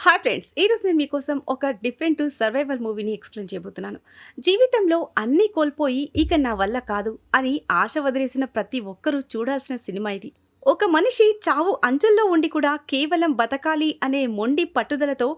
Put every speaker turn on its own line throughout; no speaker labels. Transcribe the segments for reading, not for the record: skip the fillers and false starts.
Hi friends! ఈరోజు నేను మీకోసం ఒక డిఫరెంట్ సర్వైవల్ మూవీని ఎక్స్‌ప్లెయిన్ చేయబోతున్నాను. జీవితంలో అన్నీ కోల్పోయి ఇక నా వల్ల కాదు అని ఆశ వదిలేసిన ప్రతి ఒక్కరూ చూడాల్సిన సినిమా ఇది. ఒక మనిషి చావు అంచుల్లో ఉండి కూడా కేవలం బతకాలి అనే మొండి పట్టుదలతో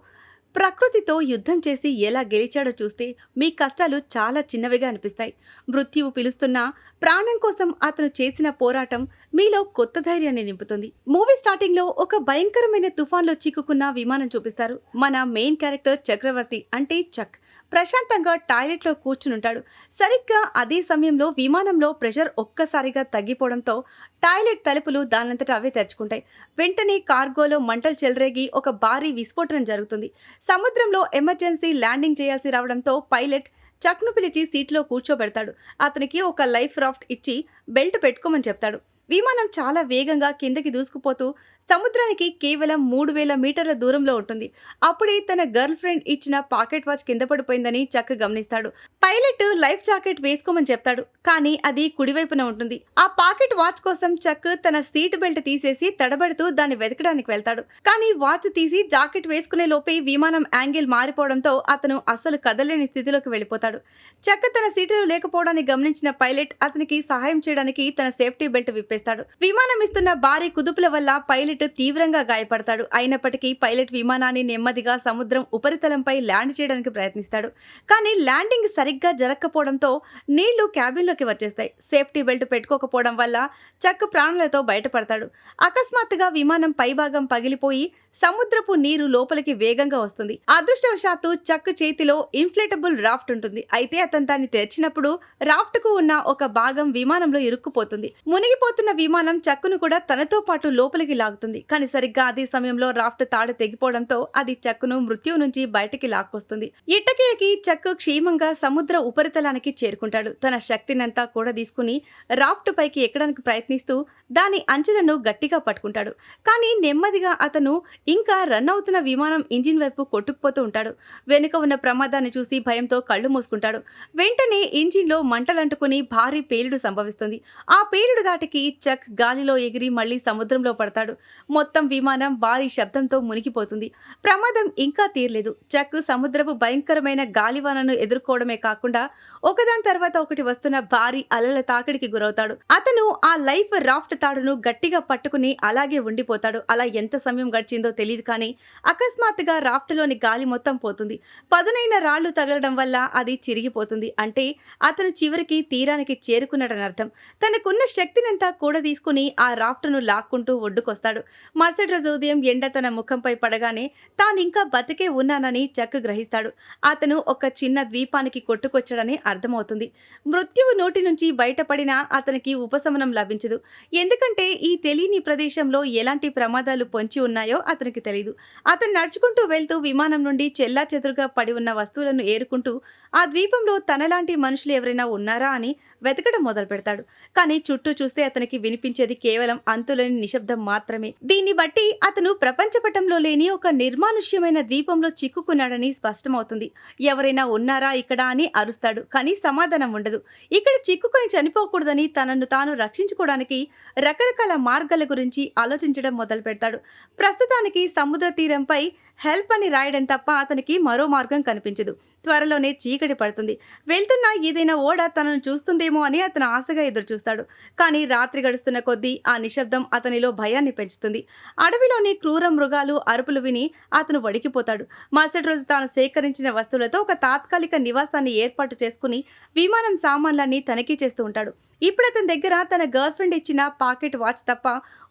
ప్రకృతితో యుద్ధం చేసి ఎలా గెలిచాడో చూస్తే మీ కష్టాలు చాలా చిన్నవిగా అనిపిస్తాయి. మృత్యువు పిలుస్తున్నా ప్రాణం కోసం అతను చేసిన పోరాటం మీలో కొత్త ధైర్యాన్ని నింపుతుంది. మూవీ స్టార్టింగ్ లో ఒక భయంకరమైన తుఫాన్లో చిక్కుకున్న విమానం చూపిస్తారు. మన మెయిన్ క్యారెక్టర్ చక్రవర్తి అంటే చక్ ప్రశాంతంగా టాయిలెట్ లో కూర్చునుంటాడు. సరిగ్గా అదే సమయంలో విమానంలో ప్రెషర్ ఒక్కసారిగా తగ్గిపోవడంతో టాయిలెట్ తలుపులు దానంతట అవే తెరుచుకుంటాయి. వెంటనే కార్గోలో మంటలు చెలరేగి ఒక భారీ విస్ఫోటనం జరుగుతుంది. సముద్రంలో ఎమర్జెన్సీ ల్యాండింగ్ చేయాల్సి రావడంతో పైలట్ చక్ను పిలిచి సీట్లో కూర్చోబెడతాడు. అతనికి ఒక లైఫ్ రాఫ్ట్ ఇచ్చి బెల్ట్ పెట్టుకోమని చెప్తాడు. విమానం చాలా వేగంగా కిందకి దూసుకుపోతూ సముద్రానికి కేవలం 3000 మీటర్ల దూరంలో ఉంటుంది. అప్పుడే తన గర్ల్ ఫ్రెండ్ ఇచ్చిన పాకెట్ వాచ్ కింద పడిపోయిందని చక్ గమనిస్తాడు. పైలట్ లైఫ్ జాకెట్ వేసుకోమని చెప్తాడు, కానీ అది కుడివైపున ఉంటుంది. ఆ పాకెట్ వాచ్ కోసం చక్ తన సీట్ బెల్ట్ తీసేసి తడబడుతూ దాన్ని వెతకడానికి వెళ్తాడు. కానీ వాచ్ తీసి జాకెట్ వేసుకునే లోపే విమానం యాంగిల్ మారిపోవడంతో అతను అస్సలు కదలేని స్థితిలోకి వెళ్ళిపోతాడు. చక్ తన సీటులో లేకపోవడాన్ని గమనించిన పైలట్ అతనికి సహాయం చేయడానికి తన సేఫ్టీ బెల్ట్ విప్పేస్తాడు. విమానం ఇస్తున్న భారీ కుదుపుల వల్ల పైలట్ తీవ్రంగా గాయపడతాడు. అయినప్పటికీ పైలట్ విమానాన్ని నెమ్మదిగా సముద్రం ఉపరితలంపై ల్యాండ్ చేయడానికి ప్రయత్నిస్తాడు. కానీ ల్యాండింగ్ సరిగ్గా జరగకపోవడంతో నీళ్లు క్యాబిన్లోకి వచ్చేస్తాయి. సేఫ్టీ బెల్ట్ పెట్టుకోకపోవడం వల్ల చక్ ప్రాణాలతో బయటపడతాడు. అకస్మాత్తుగా విమానం పైభాగం పగిలిపోయి సముద్రపు నీరు లోపలికి వేగంగా వస్తుంది. అదృష్టవశాత్తు చక్ చేతిలో ఇన్ఫ్లేటబుల్ రాఫ్ట్ ఉంటుంది. అయితే అతను దాన్ని తెరిచినప్పుడు రాఫ్ట్ కు ఉన్న ఒక భాగం విమానంలో ఇరుక్కుపోతుంది. మునిగిపోతున్న విమానం చక్కును కూడా తనతో పాటు లోపలికి లాగుతుంది. కానీ సరిగ్గా అదే సమయంలో రాఫ్ట్ తాడు తెగిపోవడంతో అది చక్కును మృత్యువు నుంచి బయటికి లాక్కొస్తుంది. ఇట్టకేలకి చక్కు క్షేమంగా సముద్ర ఉపరితలానికి చేరుకుంటాడు. తన శక్తినంతా కూడా తీసుకుని రాఫ్ట్ పైకి ఎక్కడానికి ప్రయత్నిస్తూ దాని అంచులను గట్టిగా పట్టుకుంటాడు. కానీ నెమ్మదిగా అతను ఇంకా రన్ అవుతున్న విమానం ఇంజిన్ వైపు కొట్టుకుపోతూ ఉంటాడు. వెనుక ఉన్న ప్రమాదాన్ని చూసి భయంతో కళ్ళు మూసుకుంటాడు. వెంటనే ఇంజిన్లో మంటలంటుకుని భారీ పేలుడు సంభవిస్తుంది. ఆ పేలుడు దాటికి చక్ గాలిలో ఎగిరి మళ్లీ సముద్రంలో పడతాడు. మొత్తం విమానం భారీ శబ్దంతో మునిగిపోతుంది. ప్రమాదం ఇంకా తీరలేదు. చక్ సముద్రపు భయంకరమైన గాలివానను ఎదుర్కోవడమే కాకుండా ఒకదాని తర్వాత ఒకటి వస్తున్న భారీ అలల తాకిడికి గురవుతాడు. అతను ఆ లైఫ్ రాఫ్ట్ తాడును గట్టిగా పట్టుకుని అలాగే ఉండిపోతాడు. అలా ఎంత సమయం గడిచిందో తెలియదు, కానీ అకస్మాత్తుగా రాఫ్ట్లోని గాలి మొత్తం పోతుంది. పదునైన రాళ్లు తగలడం వల్ల అది చిరిగిపోతుంది. అంటే అతను చివరికి తీరానికి చేరుకున్నాడని అర్థం. తనకున్న శక్తినంతా కూడా తీసుకుని ఆ రాఫ్ట్ను లాక్కుంటూ ఒడ్డుకొస్తాడు. మరుసటి రోజు ఉదయం ఎండ తన ముఖంపై పడగానే తానింకా బతికే ఉన్నానని చక్ గ్రహిస్తాడు. అతను ఒక చిన్న ద్వీపానికి కొట్టుకొచ్చాడని అర్థమవుతుంది. మృత్యువు నోటి నుంచి బయటపడినా అతనికి ఉపశమనం లభించదు. ఎందుకంటే ఈ తెలియని ప్రదేశంలో ఎలాంటి ప్రమాదాలు పొంచి ఉన్నాయో అతనికి తెలియదు. అతను నడుచుకుంటూ వెళ్తూ విమానం నుండి చెల్లాచెదురుగా పడి ఉన్న వస్తువులను ఏరుకుంటూ ఆ ద్వీపంలో తనలాంటి మనుషులు ఎవరైనా ఉన్నారా అని వెతకడం మొదలు పెడతాడు. కానీ చుట్టూ చూస్తే అతనికి వినిపించేది కేవలం అంతులేని నిశ్శబ్దం మాత్రమే. దీన్ని బట్టి అతను ప్రపంచపటంలో లేని ఒక నిర్మానుష్యమైన ద్వీపంలో చిక్కుకున్నాడని స్పష్టమవుతుంది. ఎవరైనా ఉన్నారా ఇక్కడ అని అరుస్తాడు, కానీ సమాధానం ఉండదు. ఇక్కడ చిక్కుకొని చనిపోకూడదని తనను తాను రక్షించుకోవడానికి రకరకాల మార్గాల గురించి ఆలోచించడం మొదలు పెడతాడు. ప్రస్తుతానికి సముద్ర తీరంపై హెల్ప్ అని రాయడం తప్ప అతనికి మరో మార్గం కనిపించదు. త్వరలోనే చీకటి పడుతుంది. వెళ్తున్న ఏదైనా ఓడ తనను చూస్తుందేమో అని అతను ఆశగా ఎదురుచూస్తాడు. కానీ రాత్రి గడుస్తున్న కొద్దీ ఆ నిశ్శబ్దం అతనిలో భయాన్ని పెంచుతుంది. అడవిలోని క్రూర మృగాలు అరుపులు విని అతను వణికిపోతాడు. మరుసటి రోజు తాను సేకరించిన వస్తువులతో ఒక తాత్కాలిక నివాసాన్ని ఏర్పాటు చేసుకుని విమానం సామాన్లన్నీ తనిఖీ చేస్తూ ఉంటాడు. ఇప్పుడు అతని దగ్గర తన గర్ల్ ఫ్రెండ్ ఇచ్చిన పాకెట్ వాచ్ తప్ప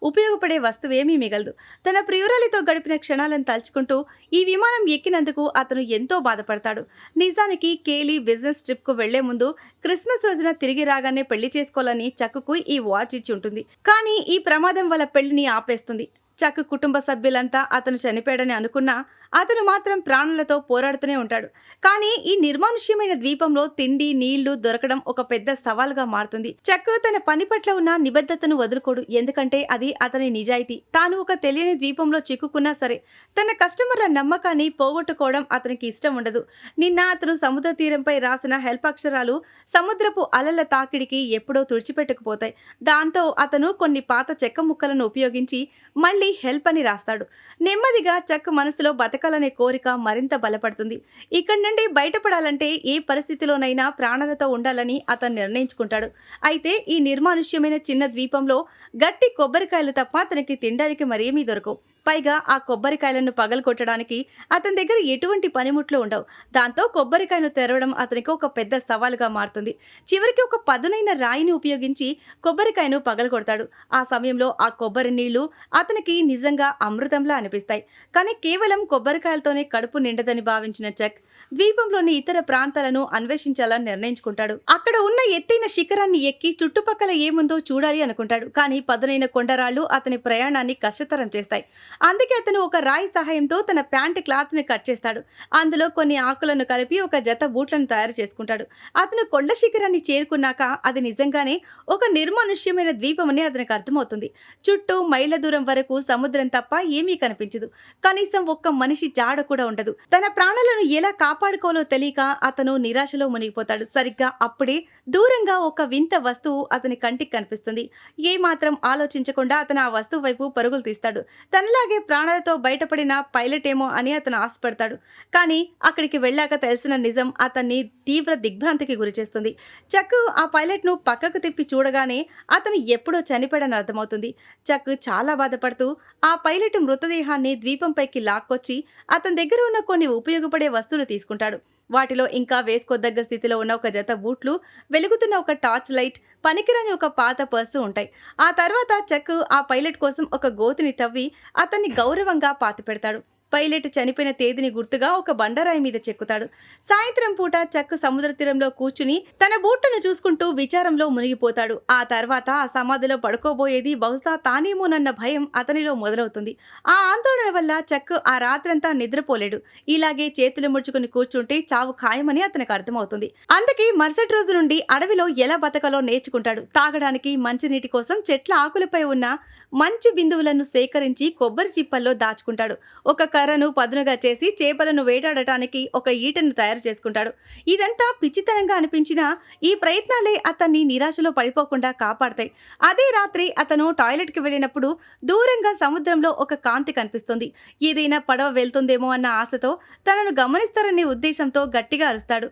ఉపయోగపడే వస్తువేమీ మిగలదు. తన ప్రియురాలితో గడిపిన క్షణాలను తలుచుకుంటూ ఈ విమానం ఎక్కినందుకు అతను ఎంతో బాధపడతాడు. నిజానికి కేలీ బిజినెస్ ట్రిప్ కు వెళ్లే ముందు క్రిస్మస్ రోజున తిరిగి రాగానే పెళ్లి చేసుకోవాలని చక్కుకు ఈ వాచ్ ఇచ్చి ఉంటుంది. కానీ ఈ ప్రమాదం వాళ్ళ పెళ్లిని ఆపేస్తుంది. చక్ కుటుంబ సభ్యులంతా అతను చనిపోయాడని అనుకున్నా అతను మాత్రం ప్రాణాలతో పోరాడుతూనే ఉంటాడు. కానీ ఈ నిర్మానుష్యమైన ద్వీపంలో తిండి నీళ్లు దొరకడం ఒక పెద్ద సవాల్గా మారుతుంది. చక్ తన పని పట్ల ఉన్న నిబద్ధతను వదులుకోడు. ఎందుకంటే అది అతని నిజాయితీ. తాను ఒక తెలియని ద్వీపంలో చిక్కుకున్నా సరే తన కస్టమర్ల నమ్మకాన్ని పోగొట్టుకోవడం అతనికి ఇష్టం ఉండదు. నిన్న అతను సముద్ర తీరంపై రాసిన హెల్ప్ అక్షరాలు సముద్రపు అలల తాకిడికి ఎప్పుడో తుడిచిపెట్టుకుపోతాయి. దాంతో అతను కొన్ని పాత చెక్క ముక్కలను ఉపయోగించి మళ్లీ హెల్ప్ అని రాస్తాడు. నెమ్మదిగా చక్ మనసులో బతకాలనే కోరిక మరింత బలపడుతుంది. ఇక్కడి నుండి బయటపడాలంటే ఏ పరిస్థితిలోనైనా ప్రాణాలతో ఉండాలని అతను నిర్ణయించుకుంటాడు. అయితే ఈ నిర్మానుష్యమైన చిన్న ద్వీపంలో గట్టి కొబ్బరికాయలు తప్ప అతనికి తినడానికి మరేమీ దొరకవు. పైగా ఆ కొబ్బరికాయలను పగలగొట్టడానికి అతని దగ్గర ఎటువంటి పనిముట్లు ఉండవు. దాంతో కొబ్బరికాయను తెరవడం అతనికి ఒక పెద్ద సవాలుగా మారుతుంది. చివరికి ఒక పదునైన రాయిని ఉపయోగించి కొబ్బరికాయను పగలగొడతాడు. ఆ సమయంలో ఆ కొబ్బరి నీళ్లు అతనికి నిజంగా అమృతంలా అనిపిస్తాయి. కానీ కేవలం కొబ్బరికాయలతోనే కడుపు నిండదని భావించిన చక్ ద్వీపంలోని ఇతర ప్రాంతాలను అన్వేషించాలని నిర్ణయించుకుంటాడు. అక్కడ ఉన్న ఎత్తైన శిఖరాన్ని ఎక్కి చుట్టుపక్కల ఏముందో చూడాలి అనుకుంటాడు. కానీ పదునైన కొండరాళ్లు అతని ప్రయాణాన్ని కష్టతరం చేస్తాయి. అందుకే అతను ఒక రాయి సహాయంతో తన ప్యాంట్ క్లాత్ ని కట్ చేస్తాడు. అందులో కొన్ని ఆకులను కలిపి ఒక జత బూట్లను తయారు చేసుకుంటాడు. అతను కొండ శిఖరాన్ని చేరుకున్నాక అది నిజంగానే ఒక నిర్మానుష్యమైన ద్వీపమని అతనికి అర్థమవుతుంది. చుట్టూ మైళ్ళ దూరం వరకు సముద్రం తప్ప ఏమీ కనిపించదు. కనీసం ఒక్క మనిషి జాడ కూడా ఉండదు. తన ప్రాణాలను ఎలా కాపాడుకోవాలో తెలియక అతను నిరాశలో మునిగిపోతాడు. సరిగ్గా అప్పుడే దూరంగా ఒక వింత వస్తువు అతని కంటికి కనిపిస్తుంది. ఏమాత్రం ఆలోచించకుండా అతను ఆ వస్తువు వైపు పరుగులు తీస్తాడు. తనలాగే ప్రాణాలతో బయటపడిన పైలట్ ఏమో అని అతను ఆశపడతాడు. కానీ అక్కడికి వెళ్ళాక తెలిసిన నిజం అతన్ని తీవ్ర దిగ్భ్రాంతికి గురిచేస్తుంది. చక్ ఆ పైలట్ ను పక్కకు తిప్పి చూడగానే అతను ఎప్పుడో చనిపోయాడని అర్థమవుతుంది. చక్ చాలా బాధపడుతూ ఆ పైలట్ మృతదేహాన్ని ద్వీపంపైకి లాక్కొచ్చి అతని దగ్గర ఉన్న కొన్ని ఉపయోగపడే వస్తువులు తీసుకుంటాడు. వాటిలో ఇంకా వేసుకోదగ్గ స్థితిలో ఉన్న ఒక జత బూట్లు, వెలుగుతున్న ఒక టార్చ్ లైట్, పనికిరాని ఒక పాత పర్సు ఉంటాయి. ఆ తర్వాత చక్ ఆ పైలట్ కోసం ఒక గోతిని తవ్వి అతన్ని గౌరవంగా పాతిపెడతాడు. పైలట్ చనిపోయిన తేదీని గుర్తుగా ఒక బండరాయి మీద చెక్కుతాడు. సాయంత్రం పూట చక్ సముద్ర తీరంలో కూర్చుని తన బూట్లను చూసుకుంటూ విచారంలో మునిగిపోతాడు. ఆ తర్వాత ఆ సమాధిలో పడుకోబోయేది బహుశా తానేమోనన్న భయం అతనిలో మొదలవుతుంది. ఆ ఆందోళన వల్ల చక్ ఆ రాత్రంతా నిద్రపోలేడు. ఇలాగే చేతులు ముడుచుకుని కూర్చుంటే చావు ఖాయమని అతనికి అర్థమవుతుంది. అందుకే మరుసటి రోజు నుండి అడవిలో ఎలా బతకాలో నేర్చుకుంటాడు. తాగడానికి మంచినీటి కోసం చెట్ల ఆకులపై ఉన్న మంచు బిందువులను సేకరించి కొబ్బరి చిప్పల్లో దాచుకుంటాడు. ఒక కర్రను పదునుగా చేసి చేపలను వేటాడటానికి ఒక ఈటను తయారు చేసుకుంటాడు. ఇదంతా పిచ్చితనంగా అనిపించినా ఈ ప్రయత్నాలే అతన్ని నిరాశలో పడిపోకుండా కాపాడతాయి. అదే రాత్రి అతను టాయిలెట్కి వెళ్ళినప్పుడు దూరంగా సముద్రంలో ఒక కాంతి కనిపిస్తుంది. ఏదైనా పడవ వెళ్తుందేమో అన్న ఆశతో తనను గమనిస్తారనే ఉద్దేశంతో గట్టిగా అరుస్తాడు.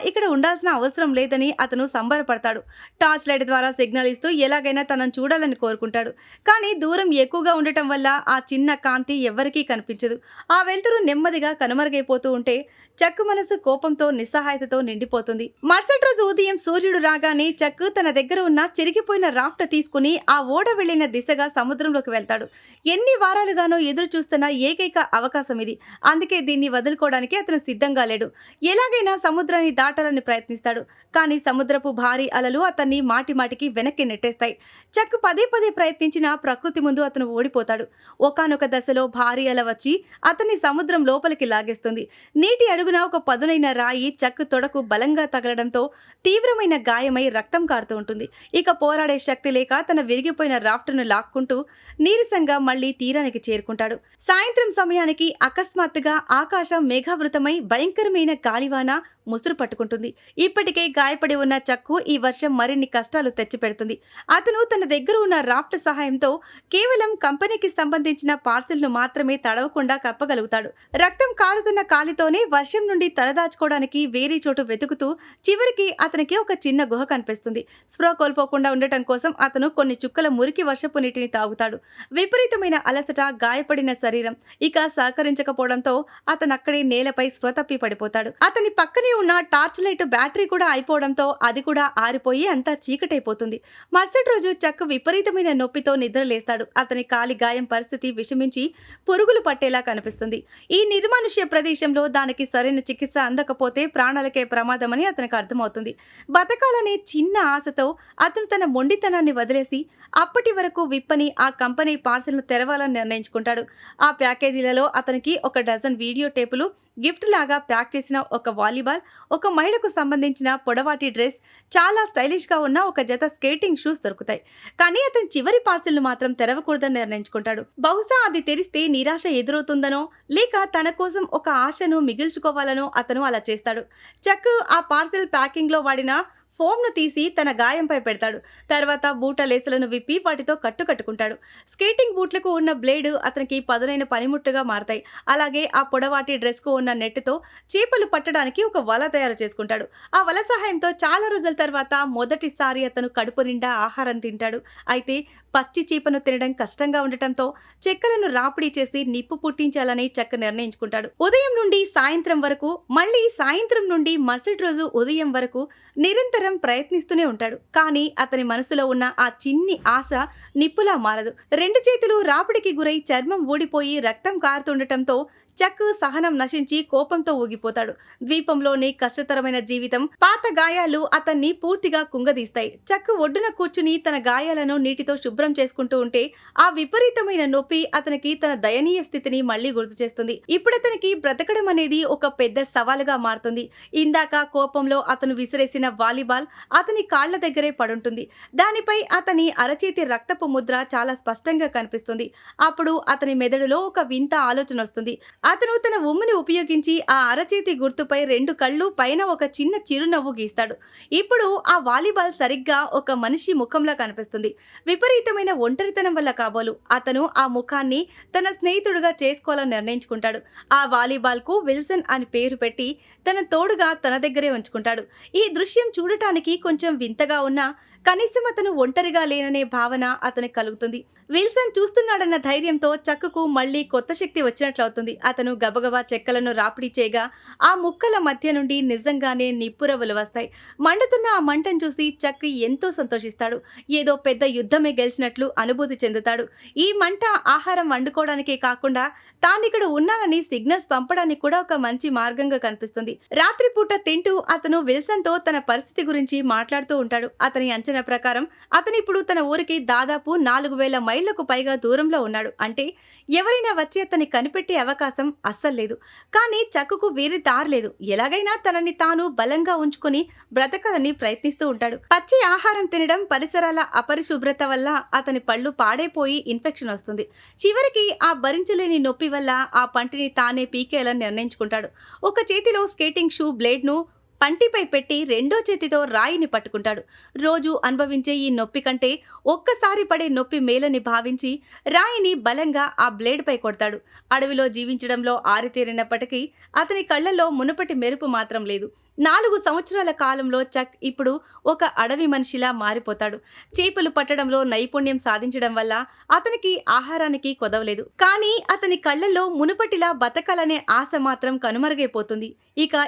ఇక్కడ ఉండాల్సిన అవసరం లేదని అతను సంబరపడతాడు. టార్చ్ లైట్ ద్వారా సిగ్నల్ ఇస్తూ ఎలాగైనా తనను చూడాలని కోరుకుంటాడు. కానీ దూరం ఎక్కువగా ఉండటం వల్ల ఆ చిన్న కాంతి ఎవ్వరికీ కనిపించదు. ఆ వెలుతురు నెమ్మదిగా కనుమరుగైపోతూ ఉంటే చక్కు మనసు కోపంతో నిస్సహాయతతో నిండిపోతుంది. మరుసటి రోజు ఉదయం సూర్యుడు రాగానే చక్కు తన దగ్గర ఉన్న చిరిగిపోయిన రాఫ్ట్ తీసుకుని ఆ ఓడ వెళ్లిన దిశగా సముద్రంలోకి వెళ్తాడు. ఎన్ని వారాలుగానో ఎదురు చూస్తున్న ఏకైక అవకాశం ఇది. అందుకే దీన్ని వదులుకోవడానికి అతను సిద్ధంగా లేడు. ఎలాగైనా సముద్రాన్ని దాటాలని ప్రయత్నిస్తాడు. కానీ సముద్రపు భారీ అలలు అతన్ని మాటిమాటికి వెనక్కి నెట్టేస్తాయి. చక్కు పదే పదే ప్రయత్నించినా ప్రకృతి ముందు అతను ఓడిపోతాడు. ఒకానొక దశలో భారీ అల వచ్చి అతన్ని సముద్రం లోపలికి లాగేస్తుంది. నీటి అడుగున ఒక పదునైన రాయి చక్కు తొడకు బలంగా తగలడంతో తీవ్రమైన గాయమై రక్తం కారుతూ ఉంటుంది. ఇక పోరాడే శక్తి లేక తన విరిగిపోయిన రాఫ్ట్ను లాక్కుంటూ నీరసంగా మళ్లీ తీరానికి చేరుకుంటాడు. సాయంత్రం సమయానికి అకస్మాత్తుగా ఆకాశం మేఘావృతమై భయంకరమైన గాలివాన ముసురు పట్టుకుంటుంది. ఇప్పటికే గాయపడి ఉన్న చక్కు ఈ వర్షం మరిన్ని కష్టాలు తెచ్చిపెడుతుంది. అతను తన దగ్గర ఉన్న రాఫ్ట్ సహాయంతో కేవలం కంపెనీకి సంబంధించిన పార్సిల్ను మాత్రమే తడవకుండా కప్పగలుగుతాడు. రక్తం కారుతున్న కాలితోనే వర్షం నుండి తలదాచుకోవడానికి వేరే చోటు వెతుకుతూ చివరికి అతనికి ఒక చిన్న గుహ కనిపిస్తుంది. స్పృహ కోల్పోకుండా ఉండటం కోసం అతను కొన్ని చుక్కల మురికి వర్షపు నీటిని తాగుతాడు. విపరీతమైన అలసట, గాయపడిన శరీరం ఇక సహకరించకపోవడంతో అతను అక్కడే నేలపై స్పృహ తప్పి పడిపోతాడు. అతని పక్కనే ఉన్న టార్చ్ లైట్ బ్యాటరీ కూడా అయిపోవడంతో అది కూడా ఆరిపోయి అంతా చీకటైపోతుంది. మరుసటి రోజు చక్కు విపరీతమైన నొప్పితో నిద్రలేస్తాడు. అతని కాలి గాయం పరిస్థితి విషమించి పురుగులు పట్టేలా కనిపిస్తుంది. ఈ నిర్మానుష్య ప్రదేశంలో దానికి సరైన చికిత్స అందకపోతే ప్రాణాలకే ప్రమాదమని అతనికి అర్థమవుతుంది. బతకాలనే చిన్న ఆశతో అతను తన మొండితనాన్ని వదిలేసి అప్పటి వరకు విప్పని ఆ కంపెనీ పార్సిల్ను తెరవాలని నిర్ణయించుకుంటాడు. ఆ ప్యాకేజీలలో అతనికి ఒక డజన్ వీడియో టేపులు, గిఫ్ట్ లాగా ప్యాక్ చేసిన ఒక వాలీబాల్, ఒక మహిళకు సంబంధించిన పొడవాటి డ్రెస్, చాలా స్టైలిష్ గా ఉన్న ఒక జత స్కేటింగ్ షూస్ దొరుకుతాయి. కానీ అతని చివరి పార్సిల్ను మాత్రం తెరవకూడదని నిర్ణయించుకుంటాడు. బహుశా అది తెరిస్తే నిరాశ ఎదురవుతుందనో లేక తన కోసం ఒక ఆశను మిగిల్చుకోవాలనో అతను అలా చేస్తాడు. చక్ ఆ పార్సిల్ ప్యాకింగ్ లో వాడిన ఫోమ్ను తీసి తన గాయంపై పెడతాడు. తర్వాత బూట లేసులను విప్పి వాటితో కట్టుకుంటాడు. స్కేటింగ్ బూట్లకు ఉన్న బ్లేడ్ అతనికి పదునైన పనిముట్టుగా మారతాయి. అలాగే ఆ పొడవాటి డ్రెస్కు ఉన్న నెట్తో చేపలు పట్టడానికి ఒక వల తయారు చేసుకుంటాడు. ఆ వల సహాయంతో చాలా రోజుల తర్వాత మొదటిసారి అతను కడుపు నిండా ఆహారం తింటాడు. అయితే పచ్చి చేపను తినడం కష్టంగా ఉండటంతో చెక్కలను రాపిడి చేసి నిప్పు పుట్టించాలని చక్ నిర్ణయించుకుంటాడు. ఉదయం నుండి సాయంత్రం వరకు, మళ్ళీ సాయంత్రం నుండి మరుసటి రోజు ఉదయం వరకు నిరంతరం ప్రయత్నిస్తూనే ఉంటాడు. కానీ అతని మనసులో ఉన్న ఆ చిన్ని ఆశ నిప్పులా మారదు. రెండు చేతులు రాపిడికి గురై చర్మం ఊడిపోయి రక్తం కారుతుండటంతో చక్ సహనం నశించి కోపంతో ఊగిపోతాడు. ద్వీపంలోని కష్టతరమైన జీవితం, పాత గాయాలు అతన్ని పూర్తిగా కుంగదీస్తాయి. చక్ ఒడ్డున కూర్చుని తన గాయాలను నీటితో శుభ్రం చేసుకుంటూ ఉంటే ఆ విపరీతమైన నొప్పి అతనికి తన దయనీయ స్థితిని మళ్లీ గుర్తు చేస్తుంది. ఇప్పుడతనికి బ్రతకడం అనేది ఒక పెద్ద సవాలుగా మారుతుంది. ఇందాక కోపంలో అతను విసిరేసిన వాలీబాల్ అతని కాళ్ల దగ్గరే పడుంటుంది. దానిపై అతని అరచేతి రక్తపు ముద్ర చాలా స్పష్టంగా కనిపిస్తుంది. అప్పుడు అతని మెదడులో ఒక వింత ఆలోచన వస్తుంది. అతను తన ఉమ్ముని ఉపయోగించి ఆ అరచేతి గుర్తుపై రెండు కళ్ళు పైన ఒక చిన్న చిరునవ్వు గీస్తాడు. ఇప్పుడు ఆ వాలీబాల్ సరిగ్గా ఒక మనిషి ముఖంలా కనిపిస్తుంది. విపరీతమైన ఒంటరితనం వల్ల కాబోలు అతను ఆ ముఖాన్ని తన స్నేహితుడుగా చేసుకోవాలని నిర్ణయించుకుంటాడు. ఆ వాలీబాల్కు విల్సన్ అని పేరు పెట్టి తన తోడుగా తన దగ్గరే ఉంచుకుంటాడు. ఈ దృశ్యం చూడటానికి కొంచెం వింతగా ఉన్నా కనీసం అతను ఒంటరిగా లేననే భావన అతనికి కలుగుతుంది. విల్సన్ చూస్తున్నాడన్న ధైర్యంతో చక్కుకు మళ్లీ కొత్త శక్తి వచ్చినట్లవుతుంది. అతను గబగబా చెక్కలను రాపిడి చేయగా ఆ ముక్కల మధ్య నుండి నిజంగానే నిప్పురవ్వలు వస్తాయి. మండుతున్న ఆ మంటను చూసి చక్ ఎంతో సంతోషిస్తాడు. ఏదో పెద్ద యుద్ధమే గెలిచినట్లు అనుభూతి చెందుతాడు. ఈ మంట ఆహారం వండుకోవడానికే కాకుండా తానిక్కడ ఉన్నానని సిగ్నల్స్ పంపడానికి కూడా ఒక మంచి మార్గంగా కనిపిస్తుంది. రాత్రిపూట తింటూ అతను విల్సన్తో తన పరిస్థితి గురించి మాట్లాడుతూ ఉంటాడు. అతని అంచనా ప్రకారం అతనిప్పుడు తన ఊరికి దాదాపు 4000 మైళ్లకు పైగా దూరంలో ఉన్నాడు. అంటే ఎవరైనా వచ్చి అతన్ని కనిపెట్టే అవకాశం అస్సలు లేదు. కానీ చక్కుకు వేరే దారి లేదు. ఎలాగైనా తనని తాను బలంగా ఉంచుకుని బ్రతకాలని ప్రయత్నిస్తూ ఉంటాడు. పచ్చి ఆహారం తినడం, పరిసరాల అపరిశుభ్రత వల్ల అతని పళ్ళు పాడైపోయి ఇన్ఫెక్షన్ వస్తుంది. చివరికి ఆ భరించలేని నొప్పి వల్ల ఆ పంటిని తానే పీకేయాలని నిర్ణయించుకుంటాడు. ఒక చేతిలో స్కేటింగ్ షూ బ్లేడ్ను పంటిపై పెట్టి రెండో చేతితో రాయిని పట్టుకుంటాడు. రోజు అనుభవించే ఈ నొప్పి కంటే ఒక్కసారి పడే నొప్పి మేలని భావించి రాయిని బలంగా ఆ బ్లేడ్పై కొడతాడు. అడవిలో జీవించడంలో ఆరితేరినప్పటికీ అతని కళ్లలో మునుపటి మెరుపు మాత్రం లేదు. 4 సంవత్సరాల కాలంలో చక్ ఇప్పుడు ఒక అడవి మనిషిలా మారిపోతాడు. చేపలు పట్టడంలో నైపుణ్యం సాధించడం వల్ల అతనికి ఆహారానికి కొదవలేదు. కానీ అతని కళ్లలో మునుపటిలా బతకాలనే ఆశ మాత్రం కనుమరుగైపోతుంది.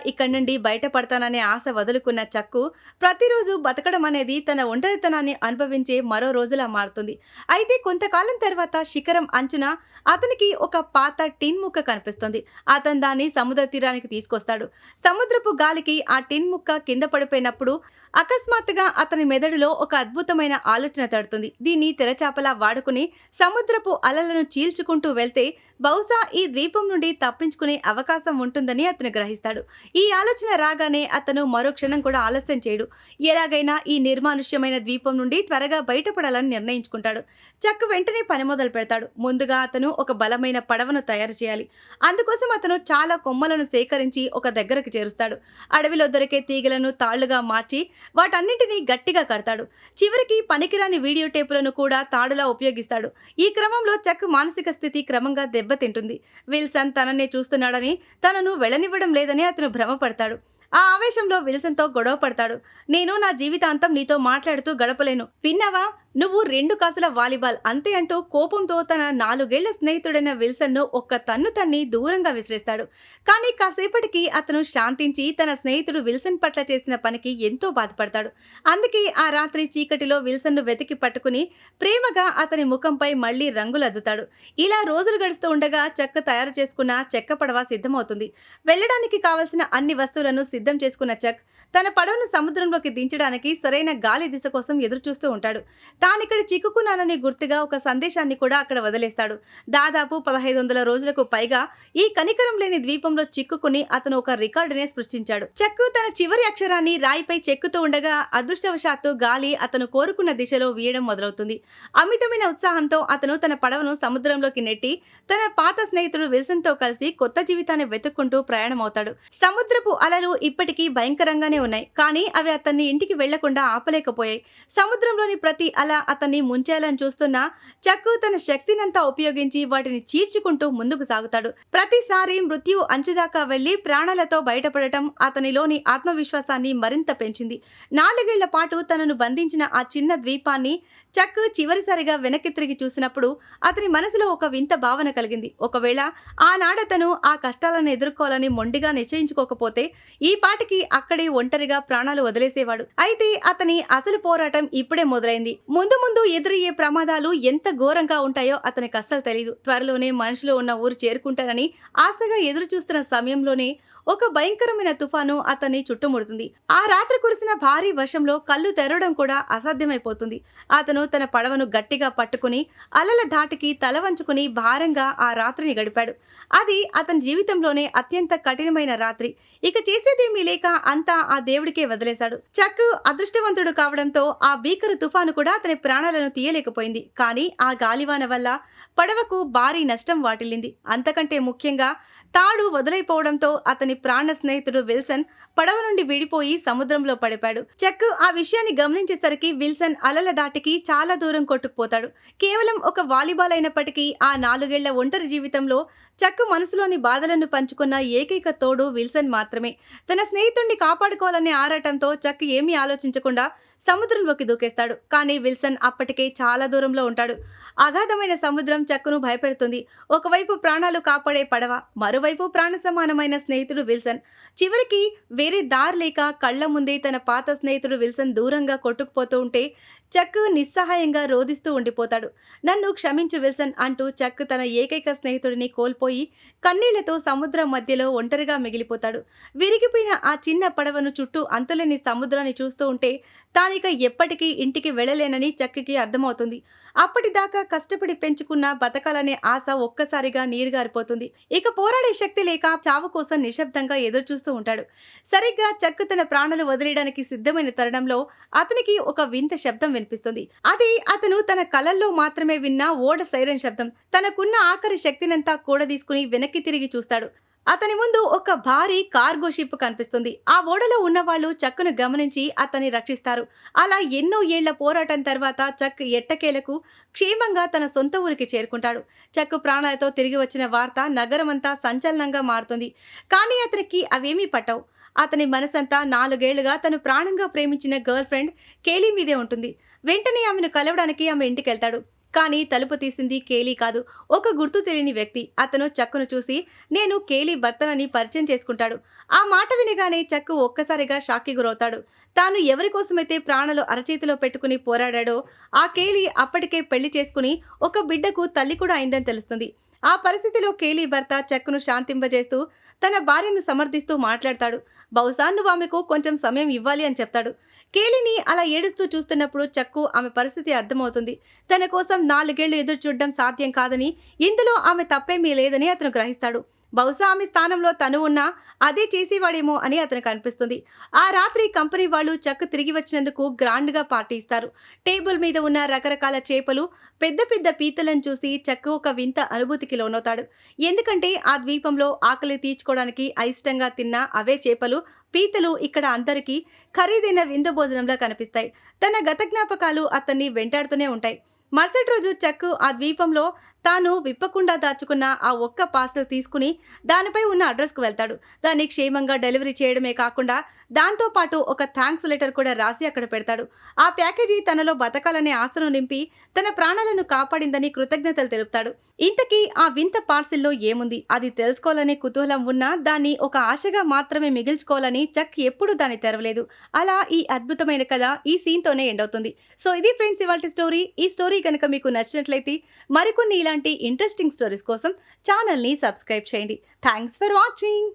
ఇక్కడి నుండి బయటపడతాననే ఆశ వదులుకున్న చక్కు ప్రతిరోజు బతకడం అనేది తన ఒంటరితనాన్ని అనుభవించే మరో రోజులా మారుతుంది. అయితే కొంతకాలం తర్వాత శిఖరం అంచున అతనికి ఒక పాత టిన్ ముక్క కనిపిస్తుంది. అతను దాన్ని సముద్ర తీరానికి తీసుకొస్తాడు. సముద్రపు గాలికి ఆ టిన్ ముక్క కింద పడిపోయినప్పుడు అకస్మాత్తుగా అతని మెదడులో ఒక అద్భుతమైన ఆలోచన తడుతుంది. దీన్ని తెరచాపలా వాడుకుని సముద్రపు అలలను చీల్చుకుంటూ వెళ్తే బహుశా ఈ ద్వీపం నుండి తప్పించుకునే అవకాశం ఉంటుందని అతను గ్రహిస్తాడు. ఈ ఆలోచన రాగానే అతను మరో క్షణం కూడా ఆలస్యం చేయడు. ఎలాగైనా ఈ నిర్మానుష్యమైన ద్వీపం నుండి త్వరగా బయటపడాలని నిర్ణయించుకుంటాడు. చక్ వెంటనే పని మొదలు పెడతాడు. ముందుగా అతను ఒక బలమైన పడవను తయారు చేయాలి. అందుకోసం అతను చాలా కొమ్మలను సేకరించి ఒక దగ్గరకు చేరుస్తాడు. అడవిలో దొరికే తీగలను తాళ్లుగా మార్చి వాటన్నింటినీ గట్టిగా కడతాడు. చివరికి పనికిరాని వీడియో టేపులను కూడా తాడులా ఉపయోగిస్తాడు. ఈ క్రమంలో చక్ మానసిక స్థితి క్రమంగా దెబ్బతింటుంది. విల్సన్ తననే చూస్తున్నాడని, తనను వెళ్ళనివ్వడం లేదని అతను భ్రమపడతాడు. ఆ ఆవేశంలో విల్సన్తో గొడవ పడతాడు. నేను నా జీవితాంతం నీతో మాట్లాడుతూ గడపలేను, విన్నావా? నువ్వు 2 కాసుల వాలీబాల్ అంతే అంటూ కోపంతో తన 4 ఏళ్ల స్నేహితుడైన విల్సన్ను ఒక్క తన్ను తన్ని దూరంగా విసిరేస్తాడు. కానీ కాసేపటికి అతను శాంతించి తన స్నేహితుడు విల్సన్ పట్ల చేసిన పనికి ఎంతో బాధపడతాడు. అందుకే ఆ రాత్రి చీకటిలో విల్సన్ను వెతికి పట్టుకుని ప్రేమగా అతని ముఖంపై మళ్లీ రంగులద్దుతాడు. ఇలా రోజులు గడుస్తూ ఉండగా చెక్క తయారు చేసుకున్న చెక్క పడవ సిద్ధమవుతుంది. వెళ్లడానికి కావలసిన అన్ని వస్తువులను సిద్ధం చేసుకున్న చక్ తన పడవను సముద్రంలోకి దించడానికి సరైన గాలి దిశ కోసం ఎదురుచూస్తూ ఉంటాడు. తానిక్కడ చిక్కుకున్నానని గుర్తుగా ఒక సందేశాన్ని కూడా అక్కడ వదిలేస్తాడు. దాదాపు 1500 రోజులకు పైగా ఈ కనికరం లేని ద్వీపంలో చిక్కుకుని అతను ఒక రికార్డునే సృష్టించాడు. చక్కు తన చివరి అక్షరాన్ని రాయిపై చెక్కుతూ ఉండగా అదృష్టవశాత్తు గాలి అతను కోరుకున్న దిశలో వీయడం మొదలవుతుంది. అమితమైన ఉత్సాహంతో అతను తన పడవను సముద్రంలోకి నెట్టి తన పాత స్నేహితుడు విల్సన్తో కలిసి కొత్త జీవితాన్ని వెతుక్కుంటూ ప్రయాణమవుతాడు. సముద్రపు అలలు ఇప్పటికీ భయంకరంగానే ఉన్నాయి, కానీ అవి అతన్ని ఇంటికి వెళ్లకుండా ఆపలేకపోయాయి. సముద్రంలోని ప్రతి అల అతన్ని ముంచేయాలని చూస్తున్నా చక్కు తన శక్తినంతా ఉపయోగించి వాటిని చీల్చుకుంటూ ముందుకు సాగుతాడు. ప్రతిసారి మృత్యు అంచుదాకా వెళ్లి ప్రాణాలతో బయటపడటం అతనిలోని ఆత్మవిశ్వాసాన్ని మరింత పెంచింది. 4 ఏళ్ల పాటు తనను బంధించిన ఆ చిన్న ద్వీపాన్ని చక్కు చివరిసారిగా వెనక్కి తిరిగి చూసినప్పుడు అతని మనసులో ఒక వింత భావన కలిగింది. ఒకవేళ ఆనాడతను ఆ కష్టాలను ఎదుర్కోవాలని మొండిగా నిశ్చయించుకోకపోతే ఈ పాటికి అక్కడే ఒంటరిగా ప్రాణాలు వదిలేసేవాడు. అయితే అతని అసలు పోరాటం ఇప్పుడే మొదలైంది. ముందు ముందు ఎదురయ్యే ప్రమాదాలు ఎంత ఘోరంగా ఉంటాయో అతనికి అస్సలు తెలీదు. త్వరలోనే మనుషులు ఉన్న ఊరు చేరుకుంటానని ఆశగా ఎదురు చూస్తున్న సమయంలోనే ఒక భయంకరమైన తుఫాను అతన్ని చుట్టుముడుతుంది. ఆ రాత్రి కురిసిన భారీ వర్షంలో కళ్ళు తెరవడం కూడా అసాధ్యమైపోతుంది. అతను తన పడవను గట్టిగా పట్టుకుని అలల ధాటికి తల వంచుకుని భారంగా ఆ రాత్రిని గడిపాడు. అది అతని జీవితంలోనే అత్యంత కఠినమైన రాత్రి. ఇక చేసేదేమీ లేక అంతా ఆ దేవుడికే వదిలేశాడు. చక్కు అదృష్టవంతుడు కావడంతో ఆ భీకర తుఫాను కూడా అతని ప్రాణాలను తీయలేకపోయింది. కానీ ఆ గాలివాన వల్ల పడవకు భారీ నష్టం వాటిల్లింది. అంతకంటే ముఖ్యంగా తాడు వదిలైపోవడంతో అతని ప్రాణ స్నేహితుడు విల్సన్ పడవ నుండి విడిపోయి సముద్రంలో పడిపాడు. చక్కు ఆ విషయాన్ని గమనించేసరికి విల్సన్ అలల దాటికి చాలా దూరం కొట్టుకుపోతాడు. కేవలం ఒక వాలీబాల్ అయినప్పటికీ ఆ 4 ఏళ్ల ఒంటరి జీవితంలో చక్కు మనసులోని బాధలను పంచుకున్న ఏకైక తోడు విల్సన్ మాత్రమే. తన స్నేహితుడిని కాపాడుకోవాలనే ఆరాటంతో చక్కు ఏమీ ఆలోచించకుండా సముద్రంలోకి దూకేస్తాడు. కానీ విల్సన్ అప్పటికే చాలా దూరంలో ఉంటాడు. అగాధమైన సముద్రం చక్కును భయపెడుతుంది. ఒకవైపు ప్రాణాలు కాపాడే పడవ, మరోవైపు ప్రాణ సమానమైన స్నేహితుడు విల్సన్. చివరికి వేరే దారి లేక కళ్ల ముందే తన పాత స్నేహితుడు విల్సన్ దూరంగా కొట్టుకుపోతూ ఉంటే చక్కు నిస్సహాయంగా రోదిస్తూ ఉండిపోతాడు. నన్ను క్షమించు విల్సన్ అంటూ చక్కు తన ఏకైక స్నేహితుడిని కోల్పోయి కన్నీళ్లతో సముద్రం మధ్యలో ఒంటరిగా మిగిలిపోతాడు. విరిగిపోయిన ఆ చిన్న పడవను చుట్టూ అంతులేని సముద్రాన్ని చూస్తూ ఉంటే తానిక ఎప్పటికీ ఇంటికి వెళ్ళలేనని చక్కుకి అర్థమవుతుంది. అప్పటిదాకా కష్టపడి పెంచుకున్న బతకాలనే ఆశ ఒక్కసారిగా నీరుగారిపోతుంది. ఇక పోరాడే శక్తి లేక చావు కోసం నిశ్శబ్దంగా ఎదురుచూస్తూ ఉంటాడు. సరిగ్గా చక్కు తన ప్రాణాలు వదిలేయడానికి సిద్ధమైన తరుణంలో అతనికి ఒక వింత శబ్దం వినిపిస్తుంది. అది అతను తన కలల్లో మాత్రమే విన్న ఓడ సైరన్ శబ్దం. తనకున్న ఆఖరి శక్తినంతా కూడదీసుకుని వెనక్కి తిరిగి చూస్తాడు. అతని ముందు ఒక భారీ కార్గో షిప్ కనిపిస్తుంది. ఆ ఓడలో ఉన్నవాళ్లు చక్కును గమనించి అతన్ని రక్షిస్తారు. అలా ఎన్నో ఏళ్ల పోరాటం తర్వాత చక్ ఎట్టకేలకు క్షేమంగా తన సొంత ఊరికి చేరుకుంటాడు. చక్కు ప్రాణాలతో తిరిగి వచ్చిన వార్త నగరమంతా సంచలనంగా మారుతుంది. కానీ అతనికి అవేమీ పట్టవు. అతని మనసంతా 4 ఏళ్లుగా తను ప్రాణంగా ప్రేమించిన గర్ల్ ఫ్రెండ్ కేలీ మీదే ఉంటుంది. వెంటనే ఆమెను కలవడానికి ఆమె ఇంటికెళ్తాడు. కానీ తలుపు తీసింది కేలీ కాదు, ఒక గుర్తు తెలియని వ్యక్తి. అతను చక్కును చూసి నేను కేలీ భర్తనని పరిచయం చేసుకుంటాడు. ఆ మాట వినగానే చక్కు ఒక్కసారిగా షాక్కి గురవుతాడు. తాను ఎవరి కోసమైతే ప్రాణాలు అరచేతిలో పెట్టుకుని పోరాడాడో ఆ కేలీ అప్పటికే పెళ్లి చేసుకుని ఒక బిడ్డకు తల్లి కూడా అయిందని తెలుస్తుంది. ఆ పరిస్థితిలో కేలీ భర్త చక్కును శాంతింపజేస్తూ తన భార్యను సమర్థిస్తూ మాట్లాడతాడు. బహుశా నువ్వు ఆమెకు కొంచెం సమయం ఇవ్వాలి అని చెప్తాడు. కేలీని అలా ఏడుస్తూ చూస్తున్నప్పుడు చక్కు ఆమె పరిస్థితి అర్థమవుతుంది. తన కోసం 4 ఏళ్లు ఎదురు చూడడం సాధ్యం కాదని, ఇందులో ఆమె తప్పేమీ లేదని అతను గ్రహిస్తాడు. బహుశా ఆమె స్థానంలో తను ఉన్నా అదే చేసేవాడేమో అని అతనికి అనిపిస్తుంది. ఆ రాత్రి కంపెనీ వాళ్ళు చక్కు తిరిగి వచ్చినందుకు గ్రాండ్గా పార్టీ ఇస్తారు. టేబుల్ మీద ఉన్న రకరకాల చేపలు, పెద్ద పెద్ద పీతలను చూసి చక్కు ఒక వింత అనుభూతికి లోనవుతాడు. ఎందుకంటే ఆ ద్వీపంలో ఆకలి తీర్చుకోవడానికి అయిష్టంగా తిన్న అవే చేపలు, పీతలు ఇక్కడ అందరికీ ఖరీదైన విందు భోజనంలా కనిపిస్తాయి. తన గత జ్ఞాపకాలు అతన్ని వెంటాడుతూనే ఉంటాయి. మరుసటి రోజు చక్కు ఆ ద్వీపంలో తాను విప్పకుండా దాచుకున్న ఆ ఒక్క పార్సల్ తీసుకుని దానిపై ఉన్న అడ్రస్కు వెళ్తాడు. దాన్ని క్షేమంగా డెలివరీ చేయడమే కాకుండా దాంతోపాటు ఒక థ్యాంక్స్ లెటర్ కూడా రాసి అక్కడ పెడతాడు. ఆ ప్యాకేజీ తనలో బతకాలనే ఆశను నింపి తన ప్రాణాలను కాపాడిందని కృతజ్ఞతలు తెలుపుతాడు. ఇంతకీ ఆ వింత పార్సిల్లో ఏముంది, అది తెలుసుకోవాలనే కుతూహలం ఉన్నా దాన్ని ఒక ఆశగా మాత్రమే మిగిల్చుకోవాలని చక్ ఎప్పుడూ దాన్ని తెరవలేదు. అలా ఈ అద్భుతమైన కథ ఈ సీన్తోనే ఎండ్ అవుతుంది. సో ఇది ఫ్రెండ్స్ ఇవాల్టి స్టోరీ. ఈ స్టోరీ కనుక మీకు నచ్చినట్లయితే మరికొన్ని ఇలాంటి ఇంట్రెస్టింగ్ స్టోరీస్ కోసం ఛానల్ని సబ్స్క్రైబ్ చేయండి. Thanks for watching.